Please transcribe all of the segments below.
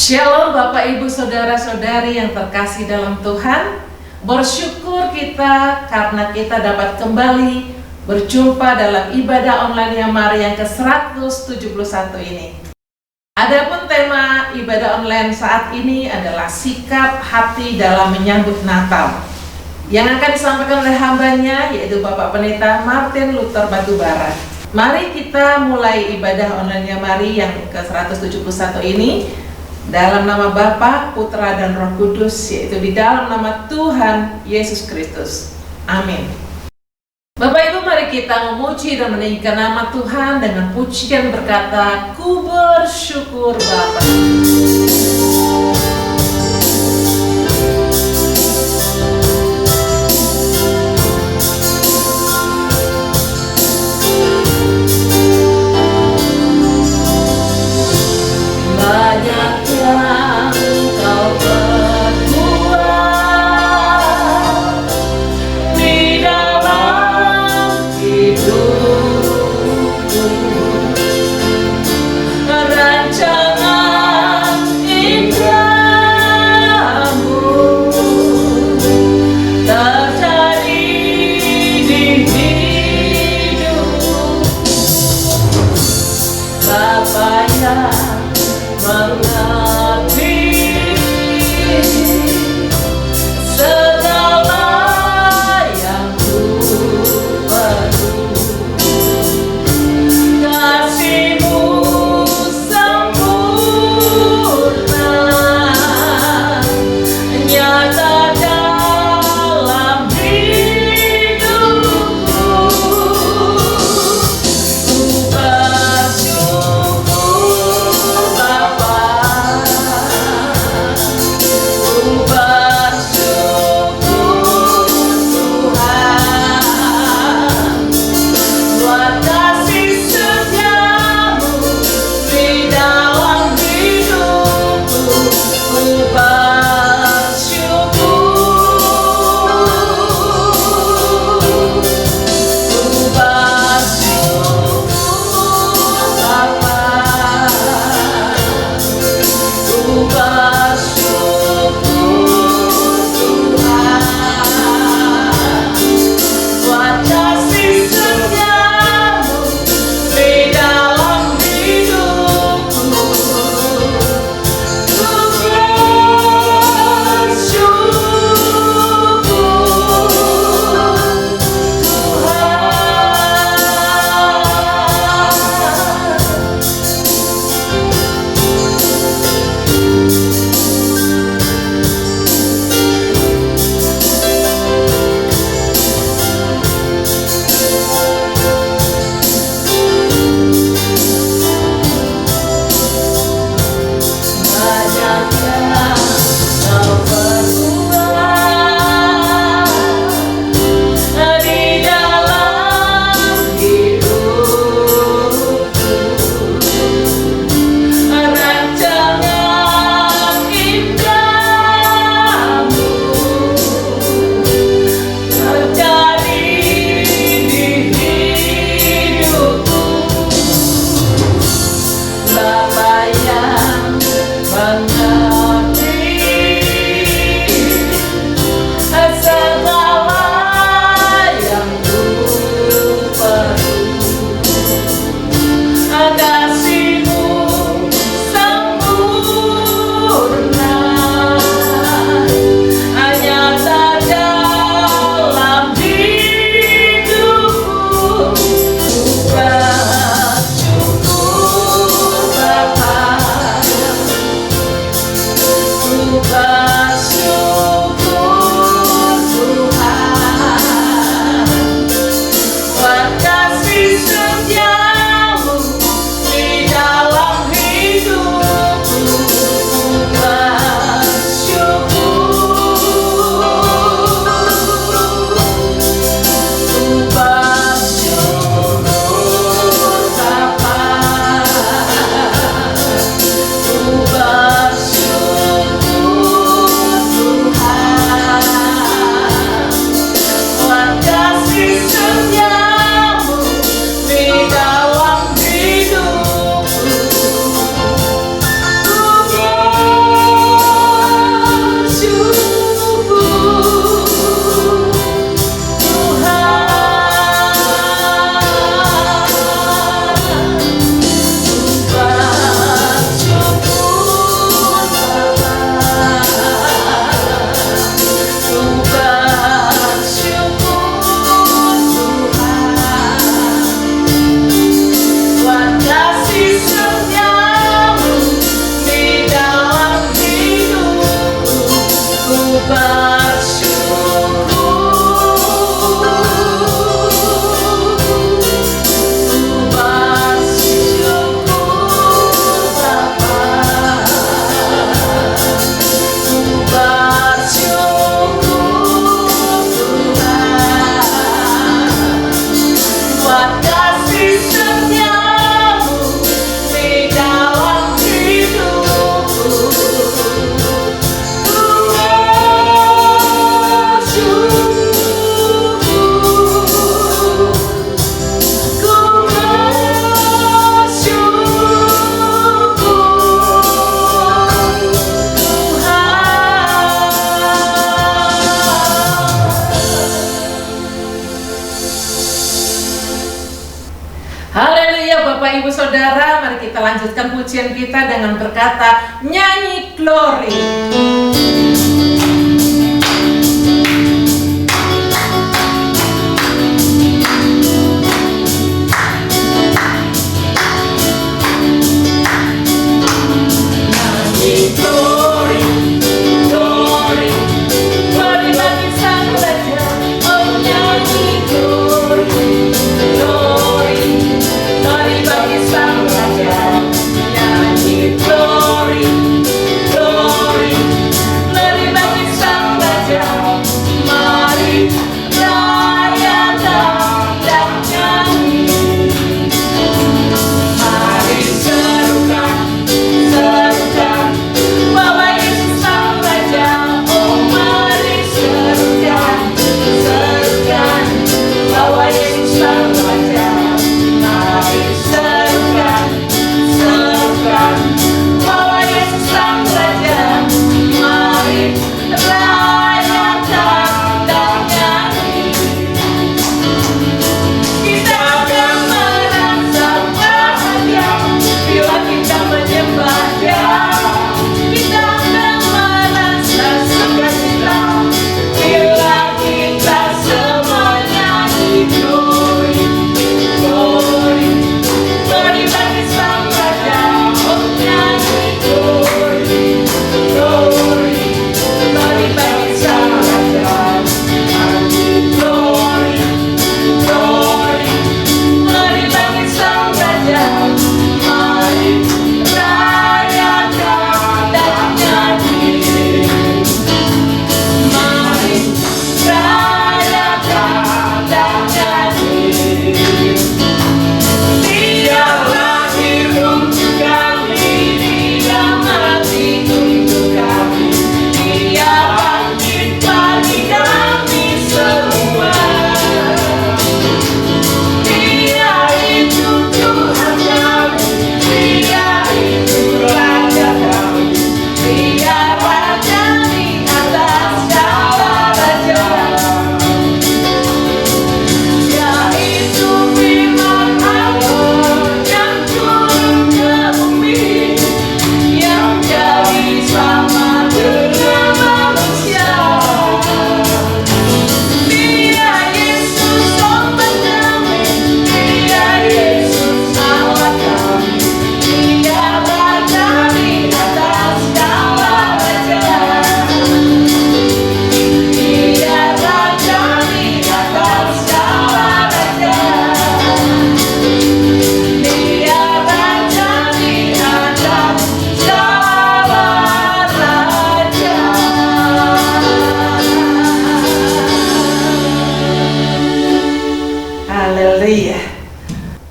Shalom Bapak Ibu Saudara-saudari yang terkasih dalam Tuhan. Bersyukur kita karena kita dapat kembali berjumpa dalam ibadah online Yamari yang ke-171 ini. Adapun tema ibadah online saat ini adalah sikap hati dalam menyambut Natal, yang akan disampaikan oleh hambanya yaitu Bapak Pendeta Martin Luther Batubara. Mari kita mulai ibadah online Yamari yang ke-171 ini dalam nama Bapa, Putra, dan Roh Kudus, yaitu di dalam nama Tuhan Yesus Kristus. Amin. Bapak Ibu, mari kita memuji dan meninggikan nama Tuhan dengan pujian berkata, Ku bersyukur Bapa. Banyak yang kau perbuat di dalam hidupku, rancangan Haleluya Bapak Ibu Saudara, mari kita lanjutkan pujian kita dengan berkata nyanyi glory.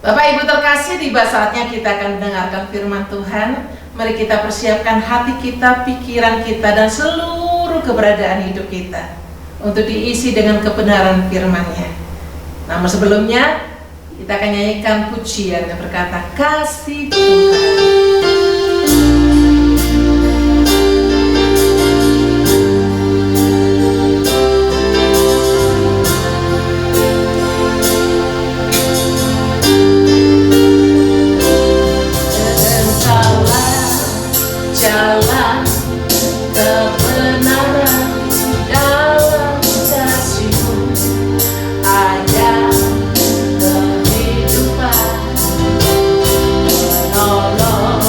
Bapak Ibu terkasih, tiba saatnya kita akan mendengarkan firman Tuhan. Mari kita persiapkan hati kita, pikiran kita, dan seluruh keberadaan hidup kita untuk diisi dengan kebenaran firman-Nya. Namun sebelumnya, kita akan nyanyikan pujian yang berkata, kasih Tuhan. Kehidupan menolong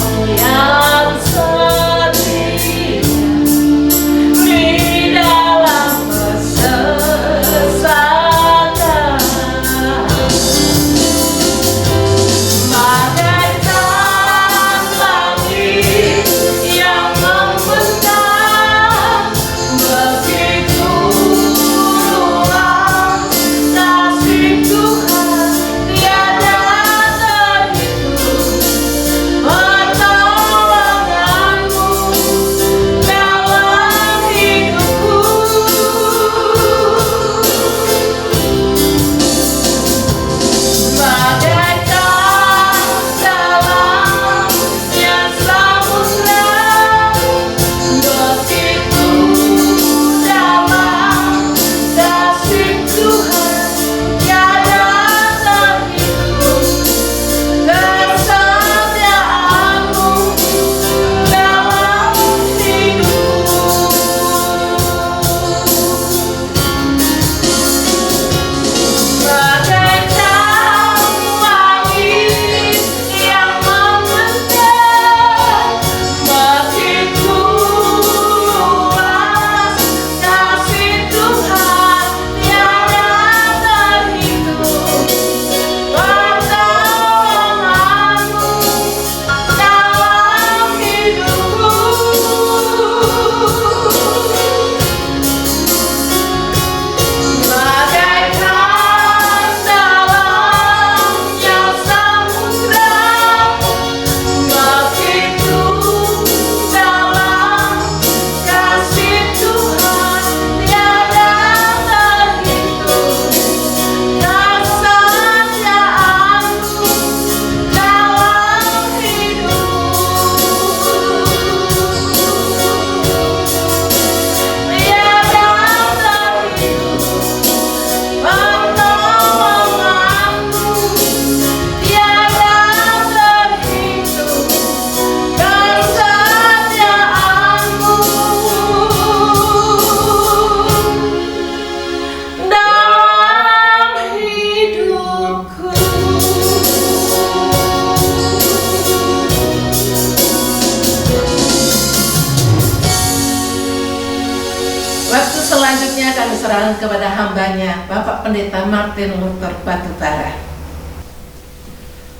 Waktu selanjutnya kami serahkan kepada hambanya, Bapak Pendeta Martin Luther Batubara.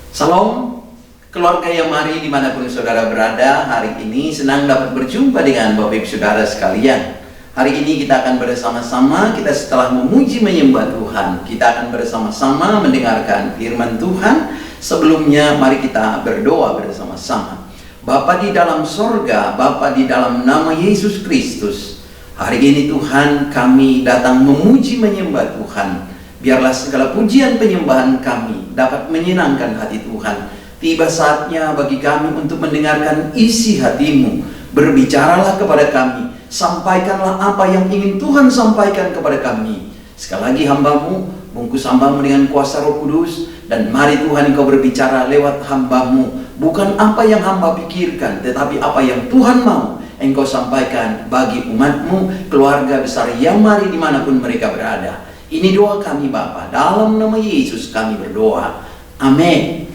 Salam, keluarga yang mari dimanapun saudara berada. Hari ini senang dapat berjumpa dengan Bapak Ibu Saudara sekalian. Hari ini kita akan bersama-sama, kita setelah memuji menyembah Tuhan, kita akan bersama-sama mendengarkan firman Tuhan. Sebelumnya mari kita berdoa bersama-sama. Bapa di dalam sorga, Bapa di dalam nama Yesus Kristus, hari ini Tuhan kami datang memuji menyembah Tuhan. Biarlah segala pujian penyembahan kami dapat menyenangkan hati Tuhan. Tiba saatnya bagi kami untuk mendengarkan isi hati-Mu. Berbicaralah kepada kami, sampaikanlah apa yang ingin Tuhan sampaikan kepada kami. Sekali lagi hamba-Mu, bungkus hamba-Mu dengan kuasa Roh Kudus. Dan mari Tuhan Engkau berbicara lewat hamba-Mu. Bukan apa yang hamba pikirkan, tetapi apa yang Tuhan mau Engkau sampaikan bagi umat-Mu, keluarga besar yang mari dimanapun mereka berada. Ini doa kami Bapa, dalam nama Yesus kami berdoa. Amin.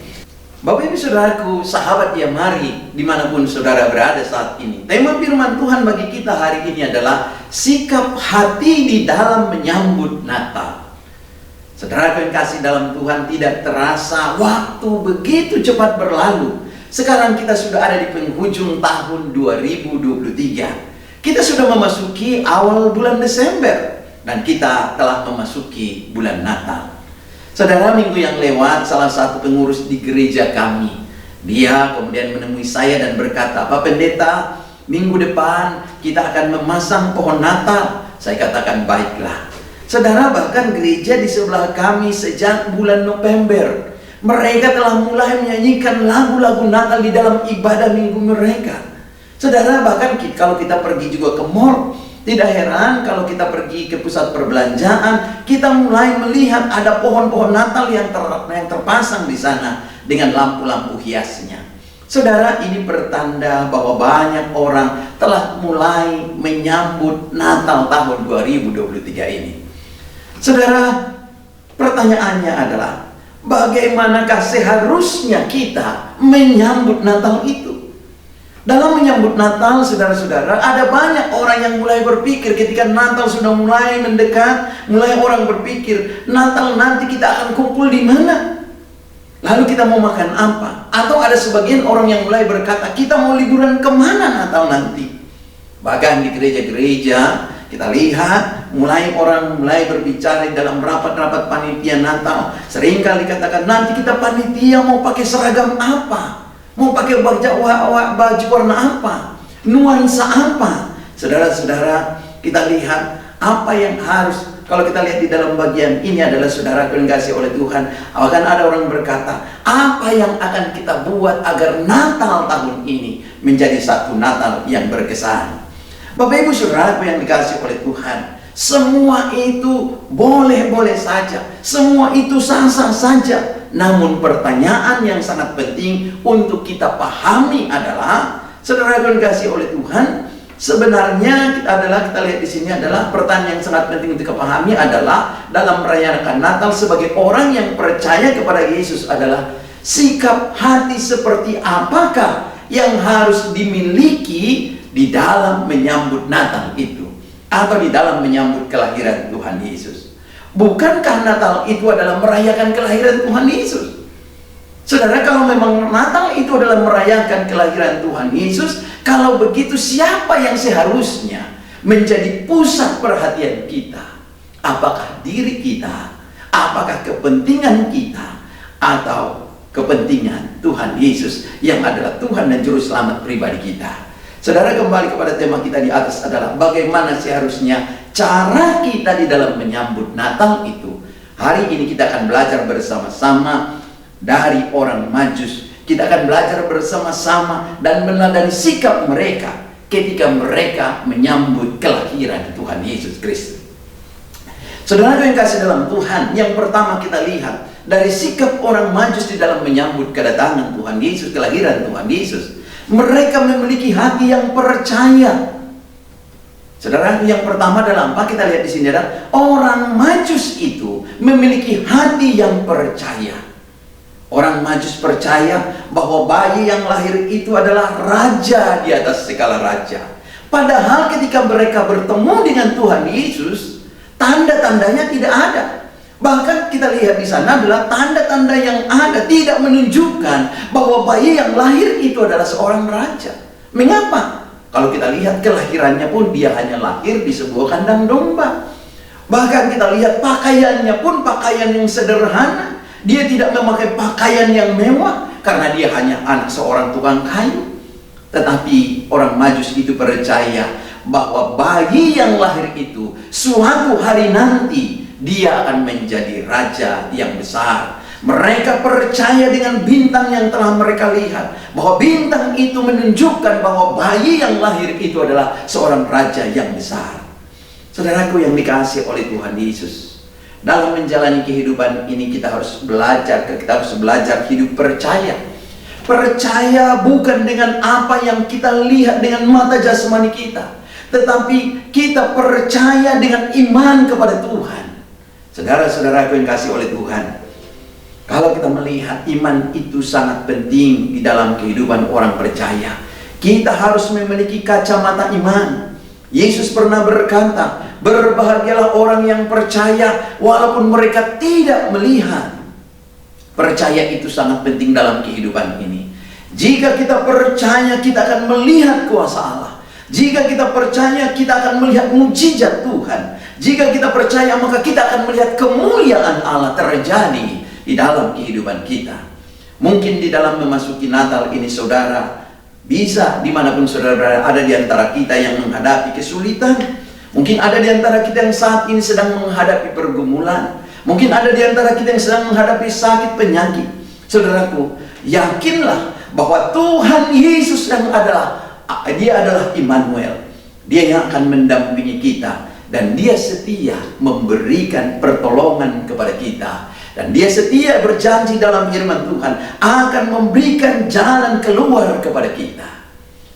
Bapak Ibu Saudaraku, sahabat yang mari dimanapun saudara berada saat ini. Tema firman Tuhan bagi kita hari ini adalah sikap hati di dalam menyambut Natal. Saudara yang kasih dalam Tuhan, tidak terasa waktu begitu cepat berlalu. Sekarang kita sudah ada di penghujung tahun 2023. Kita sudah memasuki awal bulan Desember. Dan kita telah memasuki bulan Natal. Saudara, minggu yang lewat salah satu pengurus di gereja kami, dia kemudian menemui saya dan berkata, Pak Pendeta, minggu depan kita akan memasang pohon Natal. Saya katakan baiklah. Saudara, bahkan gereja di sebelah kami sejak bulan November, mereka telah mulai menyanyikan lagu-lagu Natal di dalam ibadah minggu mereka. Saudara, bahkan kalau kita pergi juga ke mall, tidak heran kalau kita pergi ke pusat perbelanjaan, kita mulai melihat ada pohon-pohon Natal yang terpasang di sana dengan lampu-lampu hiasnya. Saudara, ini pertanda bahwa banyak orang telah mulai menyambut Natal tahun 2023 ini. Saudara, pertanyaannya adalah, bagaimanakah seharusnya kita menyambut Natal itu? Dalam menyambut Natal, saudara-saudara, ada banyak orang yang mulai berpikir ketika Natal sudah mulai mendekat, mulai orang berpikir, Natal nanti kita akan kumpul di mana? Lalu kita mau makan apa? Atau ada sebagian orang yang mulai berkata, kita mau liburan kemana Natal nanti? Bahkan di gereja-gereja, kita lihat, orang mulai berbicara dalam rapat-rapat panitia Natal. Seringkali dikatakan, nanti kita panitia mau pakai seragam apa? Mau pakai baju warna apa? Nuansa apa? Saudara-saudara, kita lihat apa yang harus. Kalau kita lihat di dalam bagian ini adalah saudara yang dikasihi oleh Tuhan. Akan ada orang berkata, apa yang akan kita buat agar Natal tahun ini menjadi satu Natal yang berkesan? Bapak Ibu Saudara yang dikasihi oleh Tuhan, semua itu boleh-boleh saja, semua itu sah-sah saja. Namun pertanyaan yang sangat penting untuk kita pahami adalah, saudara yang dikasihi oleh Tuhan, sebenarnya kita lihat di sini adalah pertanyaan yang sangat penting untuk kita pahami adalah dalam merayakan Natal sebagai orang yang percaya kepada Yesus adalah sikap hati seperti apakah yang harus dimiliki di dalam menyambut Natal itu, atau di dalam menyambut kelahiran Tuhan Yesus. Bukankah Natal itu adalah merayakan kelahiran Tuhan Yesus? Saudara, kalau memang Natal itu adalah merayakan kelahiran Tuhan Yesus, kalau begitu siapa yang seharusnya menjadi pusat perhatian kita? Apakah diri kita? Apakah kepentingan kita? Atau kepentingan Tuhan Yesus yang adalah Tuhan dan Juru Selamat pribadi kita? Saudara, kembali kepada tema kita di atas adalah bagaimana seharusnya cara kita di dalam menyambut Natal itu. Hari ini kita akan belajar bersama-sama dari orang Majus. Kita akan belajar bersama-sama dan meneladani sikap mereka ketika mereka menyambut kelahiran Tuhan Yesus Kristus. Saudara yang kasih dalam Tuhan, yang pertama kita lihat dari sikap orang Majus di dalam menyambut kedatangan Tuhan Yesus, kelahiran Tuhan Yesus. Mereka memiliki hati yang percaya. Saudara, yang pertama adalah apa? Kita lihat di sini adalah orang Majus itu memiliki hati yang percaya. Orang Majus percaya bahwa bayi yang lahir itu adalah raja di atas segala raja, Padahal ketika mereka bertemu dengan Tuhan Yesus, tanda-tandanya tidak ada. Bahkan kita lihat di sana adalah tanda-tanda yang ada tidak menunjukkan bahwa bayi yang lahir itu adalah seorang raja. Mengapa? Kalau kita lihat kelahirannya pun dia hanya lahir di sebuah kandang domba. Bahkan kita lihat pakaiannya pun pakaian yang sederhana. Dia tidak memakai pakaian yang mewah karena dia hanya anak seorang tukang kayu. Tetapi orang Majus itu percaya bahwa bayi yang lahir itu suatu hari nanti dia akan menjadi raja yang besar. Mereka percaya dengan bintang yang telah mereka lihat, bahwa bintang itu menunjukkan bahwa bayi yang lahir itu adalah seorang raja yang besar. Saudaraku yang dikasihi oleh Tuhan Yesus, dalam menjalani kehidupan ini kita harus belajar hidup percaya. Percaya bukan dengan apa yang kita lihat dengan mata jasmani kita, tetapi kita percaya dengan iman kepada Tuhan. Saudara-saudaraku yang kasih oleh Tuhan, kalau kita melihat iman itu sangat penting di dalam kehidupan orang percaya, kita harus memiliki kacamata iman. Yesus pernah berkata, berbahagialah orang yang percaya walaupun mereka tidak melihat. Percaya itu sangat penting dalam kehidupan ini. Jika kita percaya, kita akan melihat kuasa Allah. Jika kita percaya, kita akan melihat mujizat Tuhan. Jika kita percaya, maka kita akan melihat kemuliaan Allah terjadi di dalam kehidupan kita. Mungkin di dalam memasuki Natal ini saudara, bisa dimanapun saudara berada, ada di antara kita yang menghadapi kesulitan. Mungkin ada di antara kita yang saat ini sedang menghadapi pergumulan. Mungkin ada di antara kita yang sedang menghadapi sakit penyakit. Saudaraku, yakinlah bahwa Tuhan Yesus Dia adalah Immanuel. Dia yang akan mendampingi kita. Dan Dia setia memberikan pertolongan kepada kita. Dan Dia setia berjanji dalam firman Tuhan akan memberikan jalan keluar kepada kita.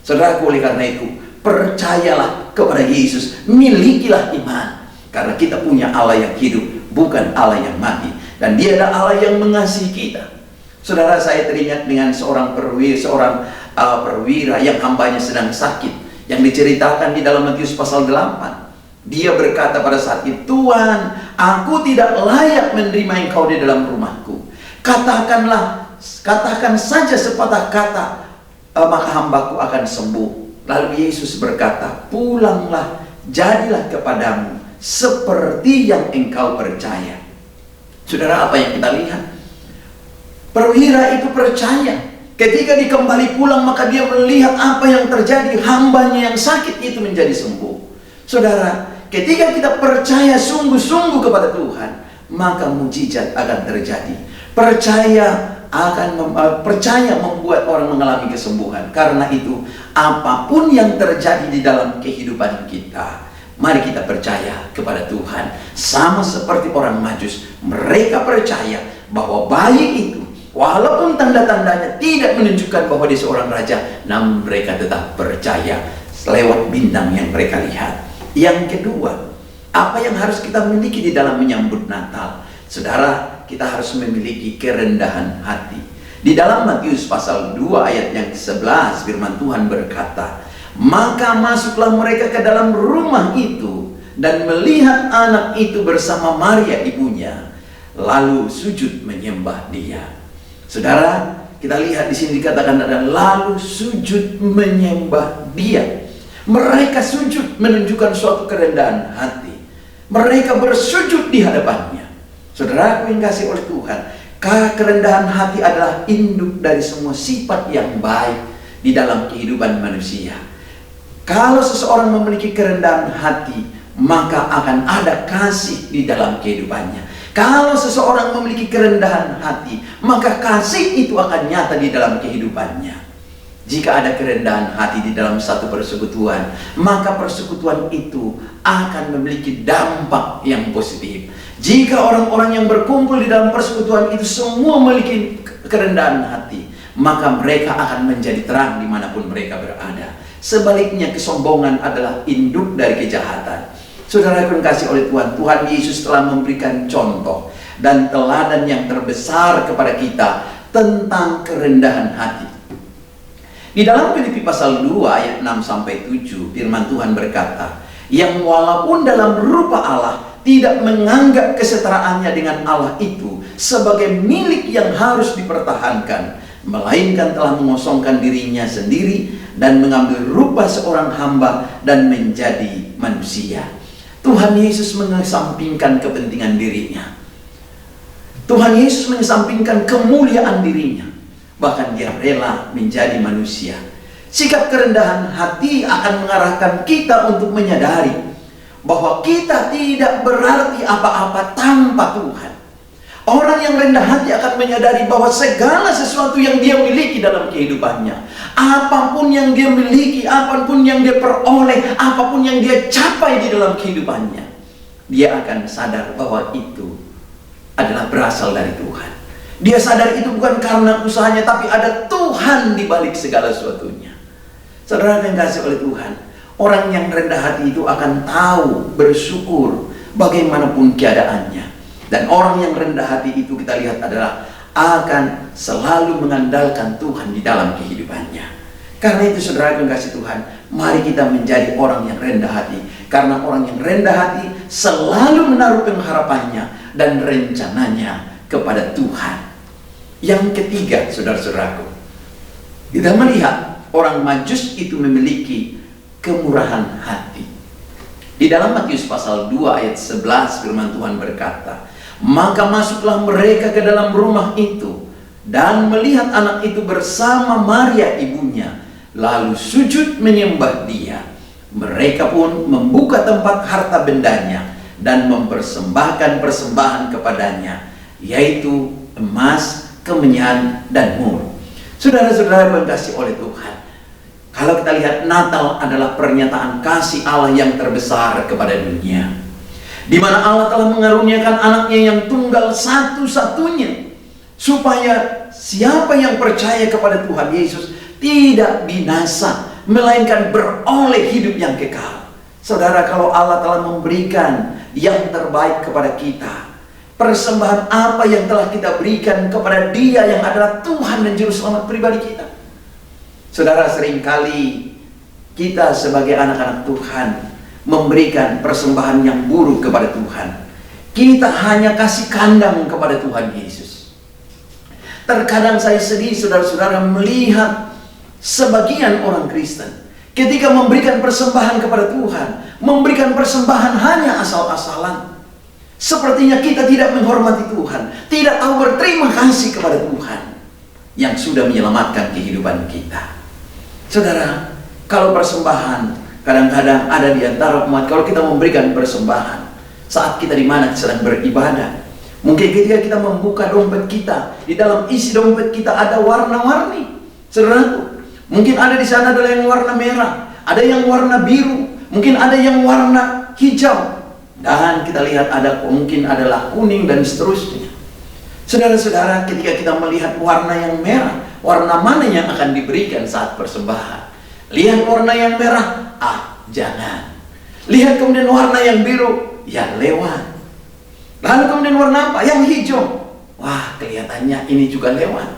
Saudaraku, oleh karena itu, percayalah kepada Yesus, milikilah iman. Karena kita punya Allah yang hidup, bukan Allah yang mati. Dan Dia adalah Allah yang mengasihi kita. Saudara, saya teringat dengan seorang perwira yang hambanya sedang sakit, yang diceritakan di dalam Matius pasal 8. Dia berkata pada saat itu, Tuhan, aku tidak layak menerima Engkau di dalam rumahku. Katakan saja sepatah kata, maka hambaku akan sembuh. Lalu Yesus berkata, pulanglah, jadilah kepadamu seperti yang engkau percaya. Saudara, apa yang kita lihat? Perwira itu percaya. Ketika dia kembali pulang, maka dia melihat apa yang terjadi. Hambanya yang sakit itu menjadi sembuh. Saudara, ketika kita percaya sungguh-sungguh kepada Tuhan, maka mujizat akan terjadi. Percaya membuat orang mengalami kesembuhan. Karena itu, apapun yang terjadi di dalam kehidupan kita, mari kita percaya kepada Tuhan. Sama seperti orang Majus, mereka percaya bahwa bayi itu, walaupun tanda-tandanya tidak menunjukkan bahwa dia seorang raja, namun mereka tetap percaya lewat bintang yang mereka lihat. Yang kedua, apa yang harus kita miliki di dalam menyambut Natal? Saudara, kita harus memiliki kerendahan hati. Di dalam Matius pasal 2 ayat yang ke-11, firman Tuhan berkata, maka masuklah mereka ke dalam rumah itu dan melihat anak itu bersama Maria ibunya, lalu sujud menyembah dia. Saudara, kita lihat di sini dikatakan ada lalu sujud menyembah dia. Mereka sujud menunjukkan suatu kerendahan hati. Mereka bersujud di hadapannya. Saudara yang kasih oleh Tuhan, kerendahan hati adalah induk dari semua sifat yang baik di dalam kehidupan manusia. Kalau seseorang memiliki kerendahan hati, maka akan ada kasih di dalam kehidupannya. Kalau seseorang memiliki kerendahan hati, maka kasih itu akan nyata di dalam kehidupannya. Jika ada kerendahan hati di dalam satu persekutuan, maka persekutuan itu akan memiliki dampak yang positif. Jika orang-orang yang berkumpul di dalam persekutuan itu semua memiliki kerendahan hati, maka mereka akan menjadi terang dimanapun mereka berada. Sebaliknya, kesombongan adalah induk dari kejahatan. Saudara yang kasih oleh Tuhan, Tuhan Yesus telah memberikan contoh dan teladan yang terbesar kepada kita tentang kerendahan hati. Di dalam Filipi pasal 2 ayat 6-7, firman Tuhan berkata, yang walaupun dalam rupa Allah tidak menganggap kesetaraannya dengan Allah itu sebagai milik yang harus dipertahankan, melainkan telah mengosongkan dirinya sendiri dan mengambil rupa seorang hamba dan menjadi manusia. Tuhan Yesus mengesampingkan kepentingan dirinya. Tuhan Yesus mengesampingkan kemuliaan dirinya. Bahkan dia rela menjadi manusia. Sikap kerendahan hati akan mengarahkan kita untuk menyadari bahwa kita tidak berarti apa-apa tanpa Tuhan. Orang yang rendah hati akan menyadari bahwa segala sesuatu yang dia miliki dalam kehidupannya, apapun yang dia miliki, apapun yang dia peroleh, apapun yang dia capai di dalam kehidupannya, dia akan sadar bahwa itu adalah berasal dari Tuhan. Dia sadar itu bukan karena usahanya, tapi ada Tuhan di balik segala sesuatunya. Saudara yang kasih oleh Tuhan, orang yang rendah hati itu akan tahu bersyukur bagaimanapun keadaannya. Dan orang yang rendah hati itu kita lihat adalah akan selalu mengandalkan Tuhan di dalam kehidupannya. Karena itu saudara yang kasih Tuhan, mari kita menjadi orang yang rendah hati. Karena orang yang rendah hati selalu menaruh pengharapannya dan rencananya kepada Tuhan. Yang ketiga, saudara-saudaraku, kita melihat orang Majus itu memiliki kemurahan hati. Di dalam Matius pasal 2 ayat 11 firman Tuhan berkata, maka masuklah mereka ke dalam rumah itu dan melihat anak itu bersama Maria ibunya, lalu sujud menyembah dia. Mereka pun membuka tempat harta bendanya dan mempersembahkan persembahan kepadanya, yaitu emas, kemenyan, dan mur. Saudara-saudara yang dikasihi oleh Tuhan, kalau kita lihat Natal adalah pernyataan kasih Allah yang terbesar kepada dunia, di mana Allah telah mengaruniakan anaknya yang tunggal satu-satunya, supaya siapa yang percaya kepada Tuhan Yesus tidak binasa, melainkan beroleh hidup yang kekal. Saudara, kalau Allah telah memberikan yang terbaik kepada kita, persembahan apa yang telah kita berikan kepada Dia yang adalah Tuhan dan Juru Selamat pribadi kita? Saudara, seringkali kita sebagai anak-anak Tuhan memberikan persembahan yang buruk kepada Tuhan. Kita hanya kasih kandang kepada Tuhan Yesus. Terkadang saya sedih saudara-saudara melihat sebagian orang Kristen ketika memberikan persembahan kepada Tuhan, memberikan persembahan hanya asal-asalan. Sepertinya kita tidak menghormati Tuhan, tidak tahu berterima kasih kepada Tuhan yang sudah menyelamatkan kehidupan kita. Saudara, kalau persembahan kadang-kadang ada di antara umat, kalau kita memberikan persembahan saat kita di mana sedang beribadah, mungkin ketika kita membuka dompet kita, di dalam isi dompet kita ada warna-warni. Saudara, mungkin ada di sana adalah yang warna merah, ada yang warna biru, mungkin ada yang warna hijau. Dan kita lihat ada mungkin adalah kuning dan seterusnya. Saudara-saudara, ketika kita melihat warna yang merah, warna mana yang akan diberikan saat persembahan? Lihat warna yang merah, jangan. Lihat kemudian warna yang biru, ya lewat. Lalu kemudian warna apa? Yang hijau. Wah, kelihatannya ini juga lewat.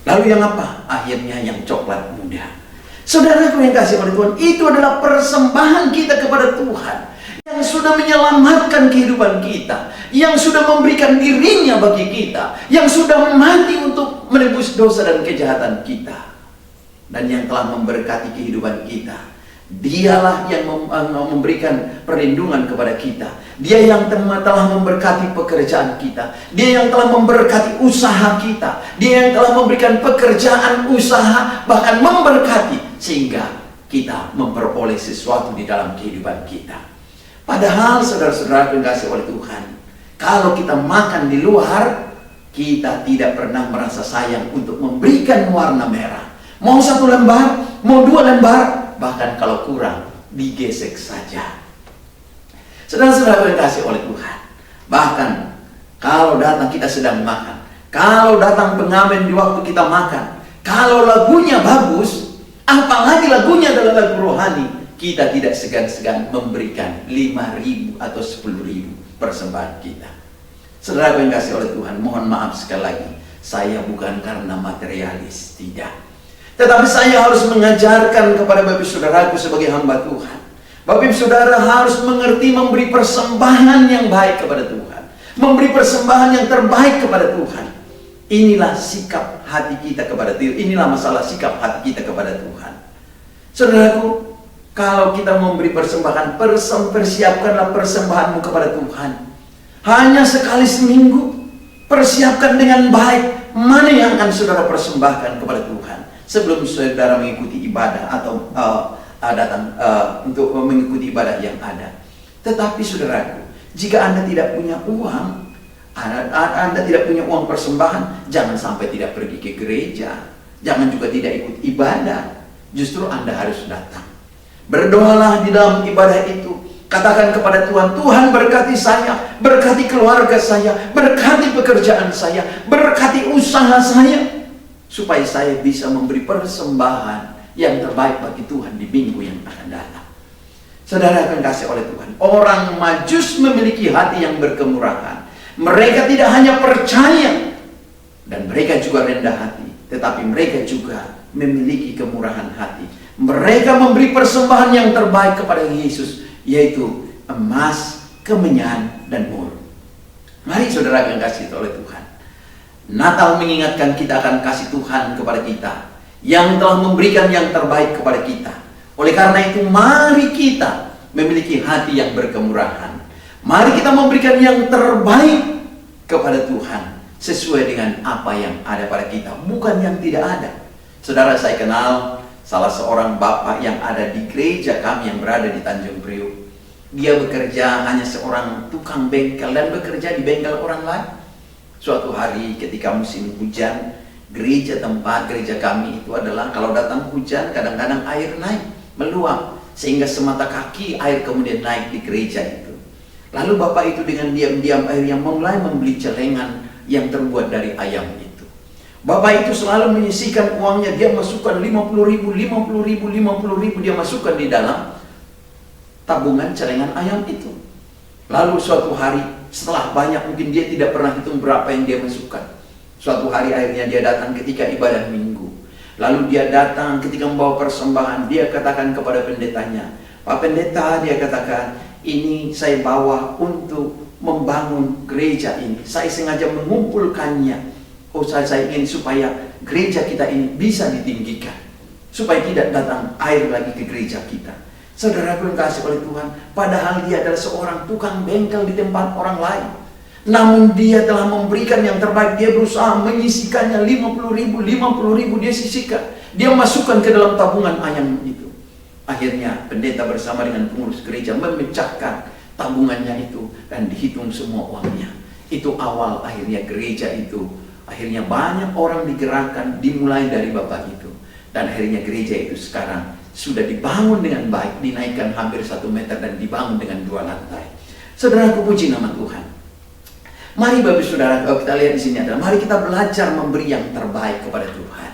Lalu yang apa? Akhirnya yang coklat muda. Saudaraku yang kasih oleh Tuhan, itu adalah persembahan kita kepada Tuhan yang sudah menyelamatkan kehidupan kita, yang sudah memberikan dirinya bagi kita, yang sudah mati untuk menebus dosa dan kejahatan kita, dan yang telah memberkati kehidupan kita. Dialah yang memberikan perlindungan kepada kita. Dia yang telah memberkati pekerjaan kita. Dia yang telah memberkati usaha kita. Dia yang telah memberikan pekerjaan usaha, bahkan memberkati sehingga kita memperoleh sesuatu di dalam kehidupan kita. Padahal saudara-saudara yang dikasihi oleh Tuhan, kalau kita makan di luar, kita tidak pernah merasa sayang untuk memberikan warna merah. Mau 1 lembar, mau 2 lembar, bahkan kalau kurang, digesek saja. Saudara-saudara yang dikasihi oleh Tuhan, bahkan kalau datang kita sedang makan, kalau datang pengamen di waktu kita makan, kalau lagunya bagus, apalagi lagunya adalah lagu rohani, kita tidak segan-segan memberikan 5.000 atau 10.000 persembahan kita. Saudara yang kasih oleh Tuhan, mohon maaf sekali lagi, saya bukan karena materialis, tidak. Tetapi saya harus mengajarkan kepada Bapak Saudaraku sebagai hamba Tuhan. Bapak Saudara harus mengerti memberi persembahan yang baik kepada Tuhan. Memberi persembahan yang terbaik kepada Tuhan. Inilah sikap hati kita kepada Tuhan. Inilah masalah sikap hati kita kepada Tuhan. Saudaraku, kalau kita memberi persembahan, persiapkanlah persembahanmu kepada Tuhan. Hanya sekali seminggu, persiapkan dengan baik mana yang akan saudara persembahkan kepada Tuhan sebelum saudara mengikuti ibadah atau datang untuk mengikuti ibadah yang ada. Tetapi saudaraku, jika Anda tidak punya uang, Anda tidak punya uang persembahan, jangan sampai tidak pergi ke gereja, jangan juga tidak ikut ibadah. Justru Anda harus datang. Berdoalah di dalam ibadah itu. Katakan kepada Tuhan, Tuhan berkati saya, berkati keluarga saya, berkati pekerjaan saya, berkati usaha saya, supaya saya bisa memberi persembahan yang terbaik bagi Tuhan di minggu yang akan datang. Saudara akan kasih oleh Tuhan, orang Majus memiliki hati yang berkemurahan. Mereka tidak hanya percaya, dan mereka juga rendah hati, tetapi mereka juga memiliki kemurahan hati. Mereka memberi persembahan yang terbaik kepada Yesus, yaitu emas, kemenyan, dan mur. Mari saudara akan kasih oleh Tuhan. Natal mengingatkan kita akan kasih Tuhan kepada kita, yang telah memberikan yang terbaik kepada kita. Oleh karena itu, mari kita memiliki hati yang berkemurahan. Mari kita memberikan yang terbaik kepada Tuhan, sesuai dengan apa yang ada pada kita, bukan yang tidak ada. Saudara, saya kenal salah seorang bapak yang ada di gereja kami yang berada di Tanjung Priok. Dia bekerja hanya seorang tukang bengkel dan bekerja di bengkel orang lain. Suatu hari ketika musim hujan, gereja kami itu adalah kalau datang hujan kadang-kadang air naik, meluap, sehingga semata kaki air kemudian naik di gereja itu. Lalu bapak itu dengan diam-diam akhirnya mulai membeli celengan yang terbuat dari ayam itu. Bapak itu selalu menyisihkan uangnya, dia masukkan 50.000, 50.000, dia masukkan di dalam tabungan celengan ayam itu. Lalu suatu hari, setelah banyak, mungkin dia tidak pernah hitung berapa yang dia masukkan. Suatu hari akhirnya dia datang ketika ibadah minggu. Lalu dia datang ketika membawa persembahan, dia katakan kepada pendetanya, Pak Pendeta, dia katakan, ini saya bawa untuk membangun gereja ini. Saya sengaja mengumpulkannya. Saya ingin supaya gereja kita ini bisa ditinggikan, supaya tidak datang air lagi ke gereja kita. Saudara pun kasih oleh Tuhan, padahal dia adalah seorang tukang bengkel di tempat orang lain. Namun dia telah memberikan yang terbaik. Dia berusaha menyisihkannya 50.000 dia sisihkan. Dia masukkan ke dalam tabungan ayam itu. Akhirnya pendeta bersama dengan pengurus gereja memecahkan tabungannya itu dan dihitung semua uangnya. Itu awal akhirnya gereja itu. Akhirnya banyak orang digerakkan dimulai dari bapak itu. Dan akhirnya gereja itu sekarang sudah dibangun dengan baik, dinaikkan hampir 1 meter dan dibangun dengan 2 lantai. Saudaraku, puji nama Tuhan. Mari Bapak Saudara, kalau kita lihat di sini adalah mari kita belajar memberi yang terbaik kepada Tuhan.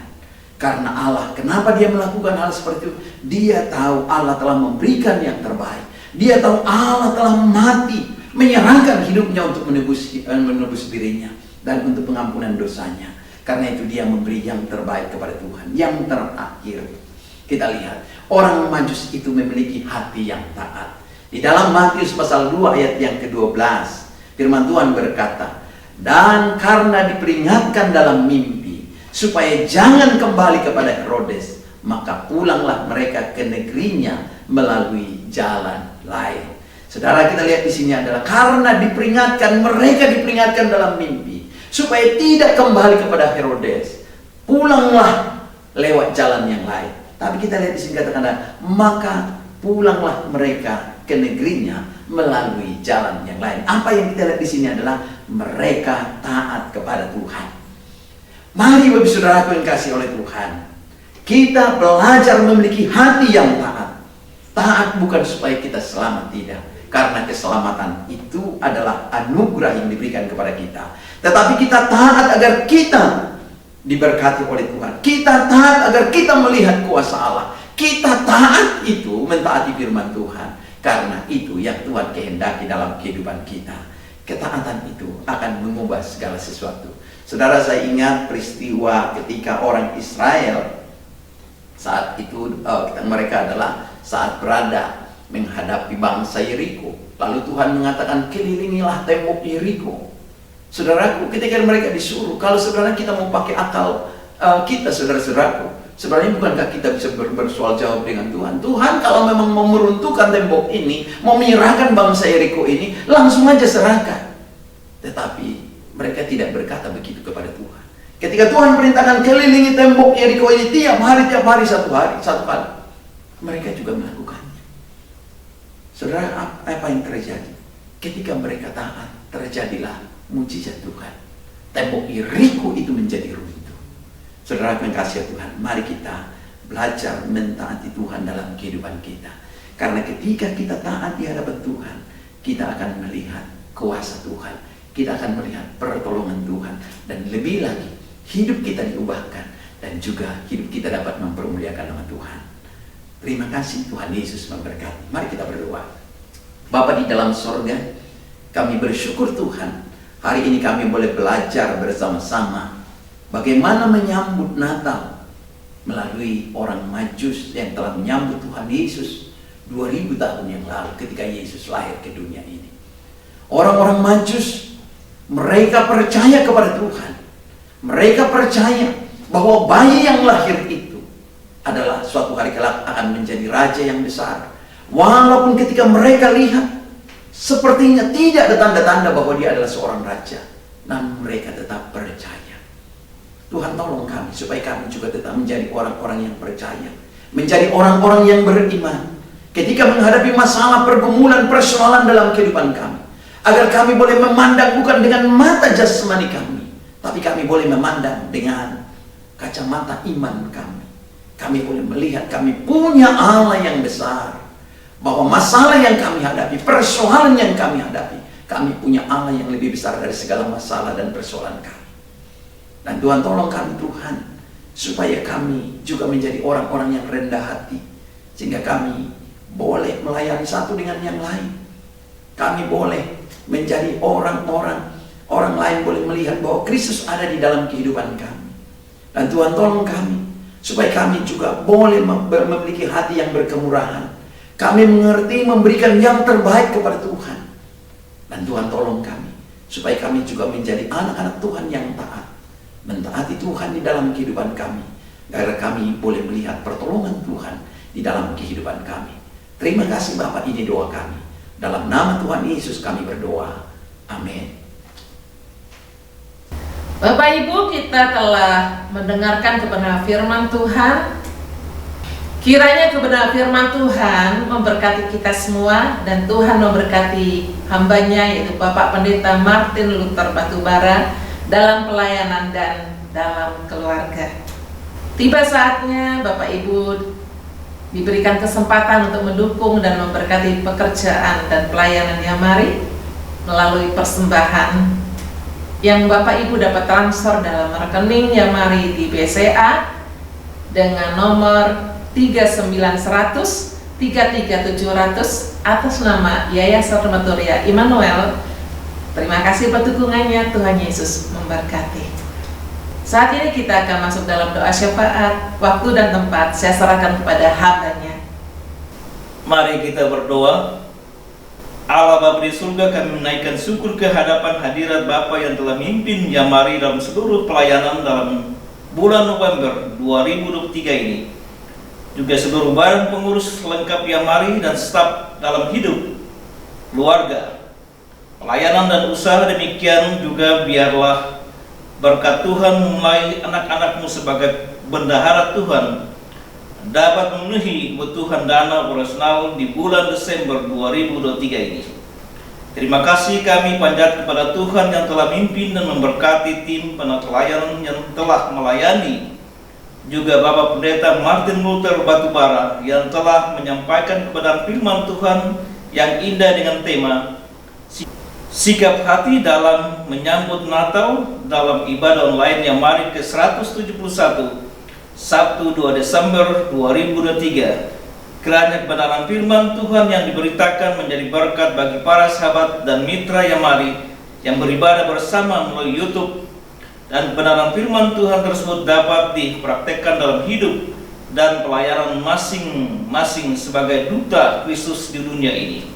Karena Allah, kenapa dia melakukan hal seperti itu? Dia tahu Allah telah memberikan yang terbaik. Dia tahu Allah telah mati, menyerahkan hidupnya untuk menebus dirinya dan untuk pengampunan dosanya. Karena itu dia memberi yang terbaik kepada Tuhan. Yang terakhir, kita lihat orang Majus itu memiliki hati yang taat. Di dalam Matius pasal 2 ayat yang ke-12, firman Tuhan berkata, dan karena diperingatkan dalam mimpi supaya jangan kembali kepada Herodes, maka pulanglah mereka ke negerinya melalui jalan lain. Saudara, kita lihat di sini adalah karena diperingatkan, mereka diperingatkan dalam mimpi supaya tidak kembali kepada Herodes, pulanglah lewat jalan yang lain. Tapi kita lihat di sini katakan, maka pulanglah mereka ke negerinya melalui jalan yang lain. Apa yang kita lihat di sini adalah mereka taat kepada Tuhan. Mari Bapak Saudara yang kasih oleh Tuhan, kita belajar memiliki hati yang taat. Taat bukan supaya kita selamat, tidak. Karena keselamatan itu adalah anugerah yang diberikan kepada kita. Tetapi kita taat agar kita diberkati oleh Tuhan. Kita taat agar kita melihat kuasa Allah. Kita taat itu mentaati firman Tuhan. Karena itu yang Tuhan kehendaki dalam kehidupan kita. Ketaatan itu akan mengubah segala sesuatu. Saudara, saya ingat peristiwa ketika orang Israel Saat itu mereka adalah saat berada menghadapi bangsa Yeriko. Lalu Tuhan mengatakan, kelilingilah tembok Yeriko. Saudaraku, ketika mereka disuruh, kalau saudara kita mau pakai akal kita, saudara-saudaraku, sebenarnya bukankah kita bisa bersoal jawab dengan Tuhan? Tuhan kalau memang mau meruntuhkan tembok ini, mau menyerahkan bangsa Yeriko ini, langsung aja serahkan. Tetapi mereka tidak berkata begitu kepada Tuhan. Ketika Tuhan perintahkan kelilingi tembok Yeriko ini tiap hari satu kali, mereka juga melakukannya. Saudara, apa yang terjadi? Ketika mereka taat, terjadilah mujizat Tuhan. Tembok Yeriko itu menjadi runtuh. Saudara yang kasih Tuhan, mari kita belajar mentaati Tuhan dalam kehidupan kita. Karena ketika kita taat di hadapan Tuhan, kita akan melihat kuasa Tuhan. Kita akan melihat pertolongan Tuhan. Dan lebih lagi, hidup kita diubahkan. Dan juga hidup kita dapat mempermuliakan nama Tuhan. Terima kasih Tuhan Yesus memberkati. Mari kita berdoa. Bapa di dalam sorga, kami bersyukur Tuhan. Hari ini kami boleh belajar bersama-sama bagaimana menyambut Natal melalui orang Majus yang telah menyambut Tuhan Yesus 2000 tahun yang lalu ketika Yesus lahir ke dunia ini. Orang-orang Majus, mereka percaya kepada Tuhan. Mereka percaya bahwa bayi yang lahir itu adalah suatu hari kelak akan menjadi raja yang besar. Walaupun ketika mereka lihat sepertinya tidak ada tanda-tanda bahwa dia adalah seorang raja, namun mereka tetap percaya. Tuhan tolong kami supaya kami juga tetap menjadi orang-orang yang percaya, menjadi orang-orang yang beriman ketika menghadapi masalah, pergumulan, persoalan dalam kehidupan kami, agar kami boleh memandang bukan dengan mata jasmani kami, tapi kami boleh memandang dengan kacamata iman kami. Kami boleh melihat kami punya Allah yang besar, bahwa masalah yang kami hadapi, persoalan yang kami hadapi, kami punya Allah yang lebih besar dari segala masalah dan persoalan kami. Dan Tuhan tolong kami Tuhan, supaya kami juga menjadi orang-orang yang rendah hati, sehingga kami boleh melayani satu dengan yang lain. Kami boleh menjadi orang lain boleh melihat bahwa Kristus ada di dalam kehidupan kami. Dan Tuhan tolong kami, supaya kami juga boleh memiliki hati yang berkemurahan. Kami mengerti memberikan yang terbaik kepada Tuhan. Dan Tuhan tolong kami, supaya kami juga menjadi anak-anak Tuhan yang taat. Mentaati Tuhan di dalam kehidupan kami, agar kami boleh melihat pertolongan Tuhan di dalam kehidupan kami. Terima kasih Bapak, ini doa kami. Dalam nama Tuhan Yesus kami berdoa. Amin. Bapak Ibu, kita telah mendengarkan kebenaran firman Tuhan. Kiranya kebenaran firman Tuhan memberkati kita semua, dan Tuhan memberkati hambanya yaitu Bapak Pendeta Martin Luther Batubara dalam pelayanan dan dalam keluarga. Tiba saatnya Bapak Ibu diberikan kesempatan untuk mendukung dan memberkati pekerjaan dan pelayanan Yamari melalui persembahan yang Bapak Ibu dapat transfer dalam rekening Yamari di BCA dengan nomor 39100 33700 atas nama Yayasan Rematoria Immanuel. Terima kasih buat dukungannya. Tuhan Yesus memberkati. Saat ini kita akan masuk dalam doa syafaat. Waktu dan tempat saya serahkan kepada hambanya. Mari kita berdoa. Allah Bapa di surga, kami menaikkan syukur ke hadapan hadirat Bapa yang telah memimpin Yamari dalam seluruh pelayanan dalam bulan November 2023 ini. Juga seluruh badan pengurus lengkap Yamari dan staf dalam hidup, keluarga, pelayanan dan usaha. Demikian juga biarlah berkat Tuhan memulai anak-anakmu sebagai bendahara Tuhan dapat memenuhi kebutuhan dana operasional di bulan Desember 2023 ini. Terima kasih kami panjat kepada Tuhan yang telah memimpin dan memberkati tim pelayanan yang telah melayani, juga Bapak Pendeta Martin Luther Batubara yang telah menyampaikan kebenaran firman Tuhan yang indah dengan tema sikap hati dalam menyambut Natal dalam ibadah online Yamari ke-171 Sabtu 2 Desember 2023. Kiranya kebenaran firman Tuhan yang diberitakan menjadi berkat bagi para sahabat dan mitra Yamari yang beribadah bersama melalui YouTube, dan kebenaran firman Tuhan tersebut dapat dipraktekkan dalam hidup dan pelayanan masing-masing sebagai duta Kristus di dunia ini.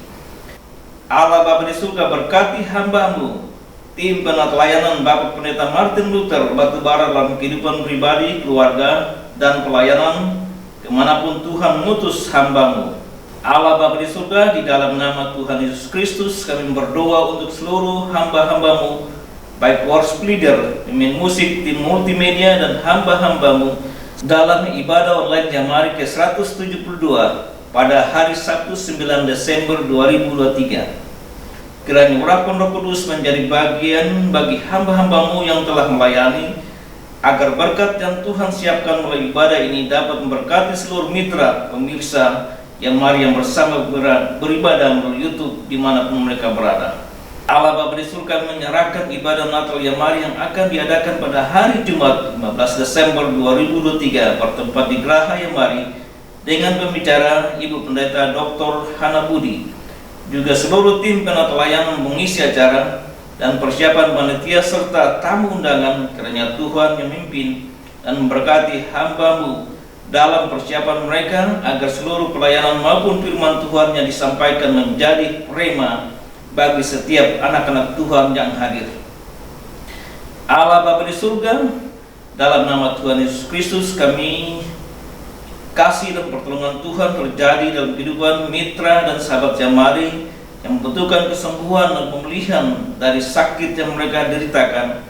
Allah Bapa di surga berkati hamba-Mu, tim pelayanan Bapak Pendeta Martin Luther Batubara dalam kehidupan pribadi, keluarga, dan pelayanan kemanapun Tuhan mengutus hamba-Mu. Allah Bapa di surga, di dalam nama Tuhan Yesus Kristus kami berdoa untuk seluruh hamba-hamba-Mu, baik worship leader, pemain musik, tim multimedia, dan hamba-hamba-Mu dalam ibadah online Jamari ke-172 pada hari Sabtu 9 Desember 2023. Kiranya urapan Roh Kudus menjadi bagian bagi hamba-hamba-Mu yang telah melayani, agar berkat yang Tuhan siapkan melalui ibadah ini dapat memberkati seluruh mitra pemirsa Jamari yang bersama beribadah melalui YouTube dimanapun mereka berada. Allah Bapa di surga menyerahkan ibadah Natal Jamari yang akan diadakan pada hari Jumat 15 Desember 2023 bertempat di Geraha Jamari dengan pembicara Ibu Pendeta Dr. Hana Budi, juga seluruh tim penata layanan mengisi acara dan persiapan panitia serta tamu undangan. Kiranya Tuhan yang memimpin dan memberkati hamba-Mu dalam persiapan mereka agar seluruh pelayanan maupun firman Tuhan yang disampaikan menjadi rema bagi setiap anak-anak Tuhan yang hadir. Allah Bapa di surga, dalam nama Tuhan Yesus Kristus kami kasih dan pertolongan Tuhan terjadi dalam kehidupan mitra dan sahabat Jamari yang membutuhkan kesembuhan dan pemulihan dari sakit yang mereka deritakan,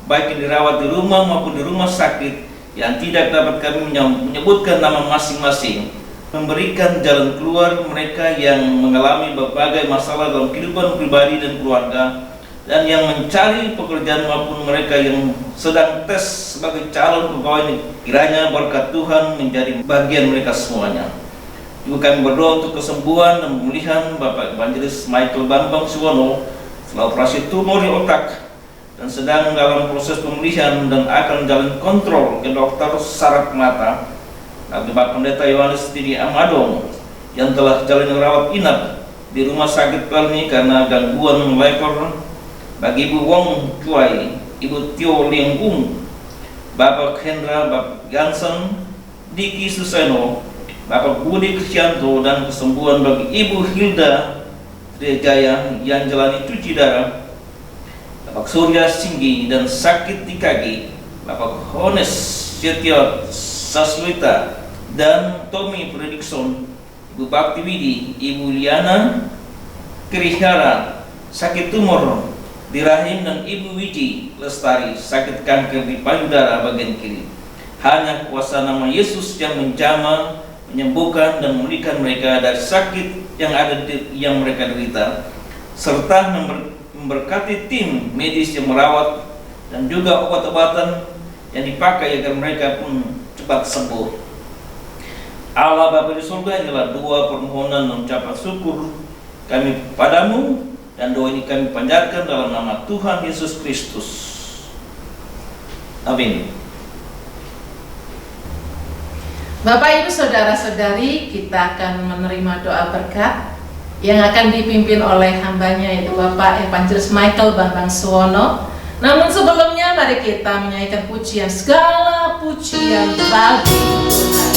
baik yang dirawat di rumah maupun di rumah sakit, yang tidak dapat kami menyebutkan nama masing-masing, memberikan jalan keluar mereka yang mengalami berbagai masalah dalam kehidupan pribadi dan keluarga, dan yang mencari pekerjaan maupun mereka yang sedang tes sebagai calon pegawai negeri. Kiranya berkat Tuhan menjadi bagian mereka semuanya. Juga kami berdoa untuk kesembuhan dan pemulihan Bapak Evangelis Michael Bambang Suwono setelah operasi tumor di otak dan sedang dalam proses pemulihan dan akan jalan kontrol ke dokter saraf mata. Bapak Pendeta Yohanes Didi Amadong yang telah jalani rawat inap di rumah sakit Pelni karena gangguan lever, bagi Ibu Wong Cuai, Ibu Tio Liengung, Bapak Hendra, Bapak Gansen, Diki Suseno, Bapak Budi Krisyanto, dan kesembuhan bagi Ibu Hilda Trijaya yang jalani cuci darah, Bapak Surya Singgi dan sakit di kaki, Bapak Hones Setio Saswita dan Tommy Fredrickson, Ibu Bakti Widi, Ibu Liana Kerihara, sakit tumor di rahim, dan Ibu Wiji Lestari, sakit kanker di payudara bagian kiri. Hanya kuasa nama Yesus yang menjamah, menyembuhkan dan memulihkan mereka dari sakit yang mereka derita, serta memberkati tim medis yang merawat dan juga obat-obatan yang dipakai agar mereka pun cepat sembuh. Allah Bapa di surga, inilah dua permohonan dan ucapan syukur kami padamu, dan doa ini kami panjatkan dalam nama Tuhan Yesus Kristus. Amin. Bapak Ibu Saudara-saudari, kita akan menerima doa berkat yang akan dipimpin oleh hambanya, yaitu Bapak Evangelis Michael Bambang Suwono. Namun sebelumnya mari kita menyanyikan pujian, segala pujian bagi Tuhan.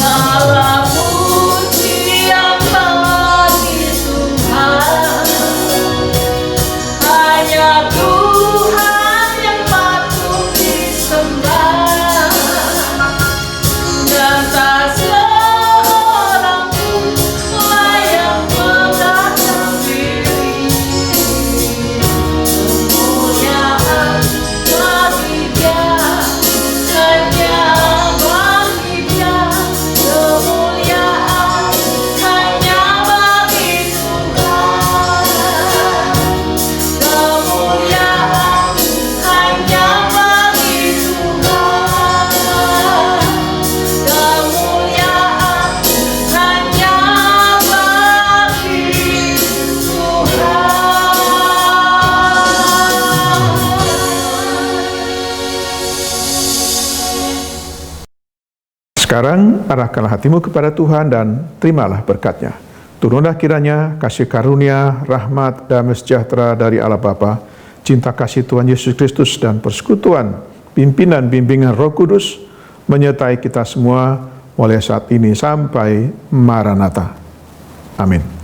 Segala pujian bagi Tuhan, hanya Tuhan yang patut disembah, dan tak seorang pun layak mengangkat diri. Kemuliaan bagi Dia, hanya bagi Dia. Kemuliaan hanya bagi Tuhan. Kemuliaan hanya bagi Tuhan. Kemuliaan hanya bagi Tuhan. Sekarang arahkanlah hatimu kepada Tuhan dan terimalah berkat-Nya. Turunlah kiranya kasih karunia, rahmat, damai sejahtera dari Allah Bapa, cinta kasih Tuhan Yesus Kristus, dan persekutuan pimpinan bimbingan Roh Kudus menyertai kita semua mulai saat ini sampai Maranatha. Amin.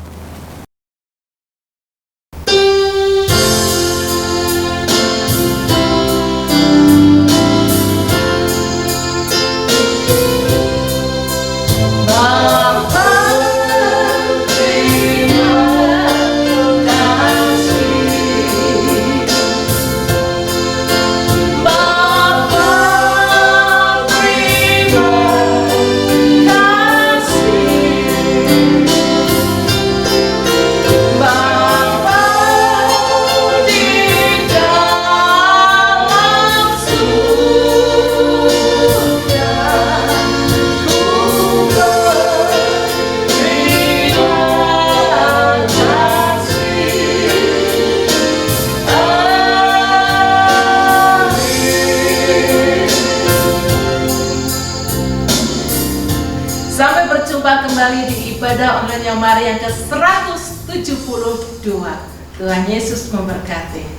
Sampai berjumpa kembali di ibadah online yang Mari yang ke-172. Tuhan Yesus memberkati.